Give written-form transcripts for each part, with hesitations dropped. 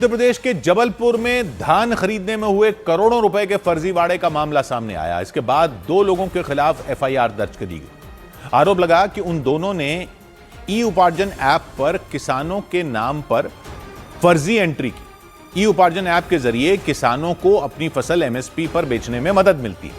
उत्तर प्रदेश के जबलपुर में धान खरीदने में हुए करोड़ों रुपए के फर्जीवाड़े का मामला सामने आया। इसके बाद 2 लोगों के खिलाफ एफआईआर दर्ज कर दी गई। आरोप लगा कि उन दोनों ने ई उपार्जन ऐप पर किसानों के नाम पर फर्जी एंट्री की। ई उपार्जन ऐप के जरिए किसानों को अपनी फसल एमएसपी पर बेचने में मदद मिलती है,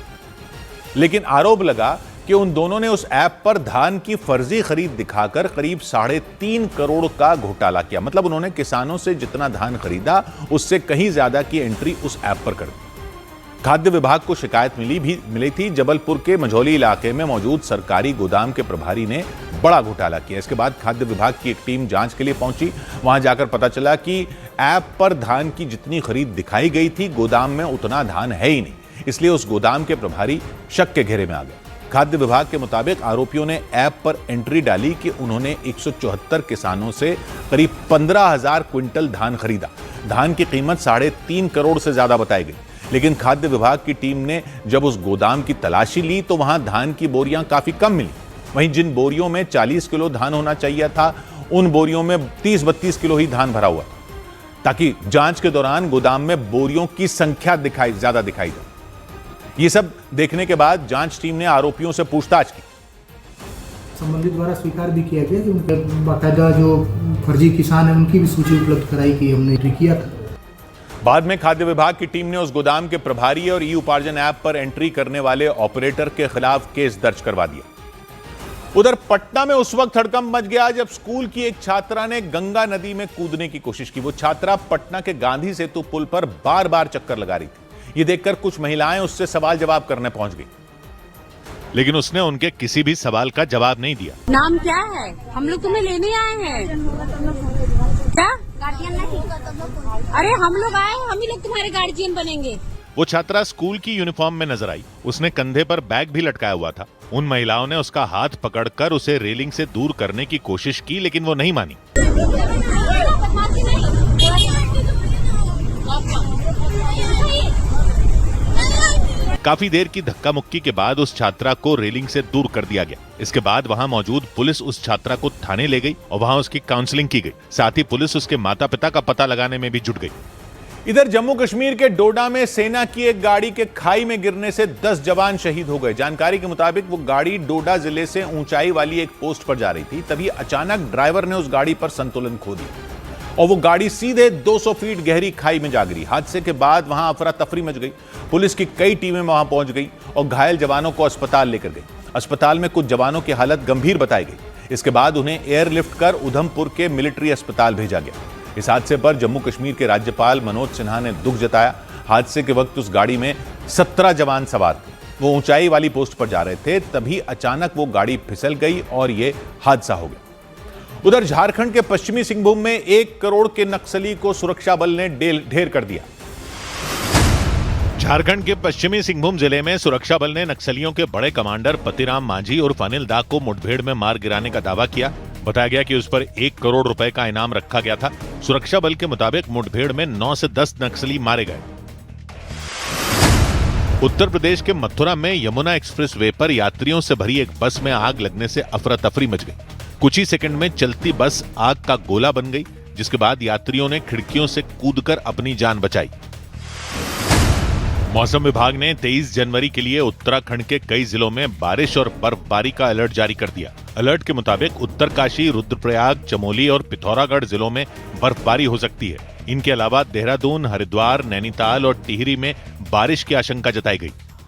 लेकिन आरोप लगा कि उन दोनों ने उस ऐप पर धान की फर्जी खरीद दिखाकर करीब 3.5 करोड़ का घोटाला किया। मतलब उन्होंने किसानों से जितना धान खरीदा उससे कहीं ज्यादा की एंट्री उस ऐप पर कर दी। खाद्य विभाग को शिकायत मिली थी। जबलपुर के मझौली इलाके में मौजूद सरकारी गोदाम के प्रभारी ने बड़ा घोटाला किया। इसके बाद खाद्य विभाग की एक टीम जांच के लिए पहुंची। वहां जाकर पता चला कि ऐप पर धान की जितनी खरीद दिखाई गई थी, गोदाम में उतना धान है ही नहीं। इसलिए उस गोदाम के प्रभारी शक के घेरे में आ गए। खाद्य विभाग के मुताबिक आरोपियों ने ऐप पर एंट्री डाली कि उन्होंने 174 किसानों से करीब 15,000 क्विंटल धान खरीदा। धान की कीमत 3.5 करोड़ से ज्यादा बताई गई, लेकिन खाद्य विभाग की टीम ने जब उस गोदाम की तलाशी ली तो वहां धान की बोरियां काफी कम मिली। वहीं जिन बोरियों में 40 किलो धान होना चाहिए था, उन बोरियों में 30-32 किलो ही धान भरा हुआ था, ताकि जांच के दौरान गोदाम में बोरियों की संख्या ज्यादा दिखाई दे। ये सब देखने के बाद जांच टीम ने आरोपियों से पूछताछ की। संबंधित द्वारा स्वीकार भी किया गया कि उनके बाकायदा जो फर्जी किसान हैं उनकी भी सूची उपलब्ध कराई कि हमने एंट्री किया था। बाद में खाद्य विभाग की टीम ने उस गोदाम के प्रभारी और ई उपार्जन ऐप पर एंट्री करने वाले ऑपरेटर के खिलाफ केस दर्ज करवा दिया। उधर पटना में उस वक्त हड़कंप मच गया जब स्कूल की एक छात्रा ने गंगा नदी में कूदने की कोशिश की। वो छात्रा पटना के गांधी सेतु पुल पर बार बार चक्कर लगा रही थी। ये देखकर कुछ महिलाएं उससे सवाल जवाब करने पहुंच गई, लेकिन उसने उनके किसी भी सवाल का जवाब नहीं दिया। नाम क्या है? हम लोग तुम्हें लेने आए हैं। क्या गार्जियन नहीं? अरे हम लोग आए हैं, हम ही लोग तुम्हारे गार्जियन बनेंगे। वो छात्रा स्कूल की यूनिफॉर्म में नजर आई। उसने कंधे पर बैग भी लटकाया हुआ था। उन महिलाओं ने उसका हाथ पकड़कर उसे रेलिंग से दूर करने की कोशिश की, लेकिन वो नहीं मानी। काफी देर की धक्का मुक्की के बाद उस छात्रा को रेलिंग से दूर कर दिया गया। इसके बाद वहां मौजूद पुलिस उस छात्रा को थाने ले गई और वहां उसकी काउंसलिंग की गई। साथ ही पुलिस उसके माता पिता का पता लगाने में भी जुट गई। इधर जम्मू कश्मीर के डोडा में सेना की एक गाड़ी के खाई में गिरने से 10 जवान शहीद हो गए। जानकारी के मुताबिक वो गाड़ी डोडा जिले से ऊंचाई वाली एक पोस्ट पर जा रही थी। तभी अचानक ड्राइवर ने उस गाड़ी पर संतुलन खो दिया और वो गाड़ी सीधे 200 फीट गहरी खाई में जा गिरी। हादसे के बाद वहां अफरा तफरी मच गई। पुलिस की कई टीमें वहां पहुंच गई और घायल जवानों को अस्पताल लेकर गई। अस्पताल में कुछ जवानों की हालत गंभीर बताई गई। इसके बाद उन्हें एयरलिफ्ट कर उधमपुर के मिलिट्री अस्पताल भेजा गया। इस हादसे पर जम्मू कश्मीर के राज्यपाल मनोज सिन्हा ने दुख जताया। हादसे के वक्त उस गाड़ी में 17 जवान सवार थे। वो ऊंचाई वाली पोस्ट पर जा रहे थे, तभी अचानक वो गाड़ी फिसल गई और ये हादसा हो गया। उधर झारखंड के पश्चिमी सिंहभूम में 1 करोड़ के नक्सली को सुरक्षा बल ने ढेर कर दिया। झारखंड के पश्चिमी सिंहभूम जिले में सुरक्षा बल ने नक्सलियों के बड़े कमांडर पतिराम मांझी और अनिल दा को मुठभेड़ में मार गिराने का दावा किया। बताया गया कि उस पर 1 करोड़ रुपए का इनाम रखा गया था। सुरक्षा बल के मुताबिक मुठभेड़ में 9 से 10 नक्सली मारे गए। उत्तर प्रदेश के मथुरा में यमुना एक्सप्रेस वे पर यात्रियों से भरी एक बस में आग लगने से अफरा तफरी मच गई। कुछ ही सेकंड में चलती बस आग का गोला बन गई, जिसके बाद यात्रियों ने खिड़कियों से कूदकर अपनी जान बचाई। मौसम विभाग ने 23 जनवरी के लिए उत्तराखंड के कई जिलों में बारिश और बर्फबारी का अलर्ट जारी कर दिया। अलर्ट के मुताबिक उत्तरकाशी, रुद्रप्रयाग, चमोली और पिथौरागढ़ जिलों में बर्फबारी हो सकती है। इनके अलावा देहरादून, हरिद्वार, नैनीताल और टिहरी में बारिश की आशंका जताई गई।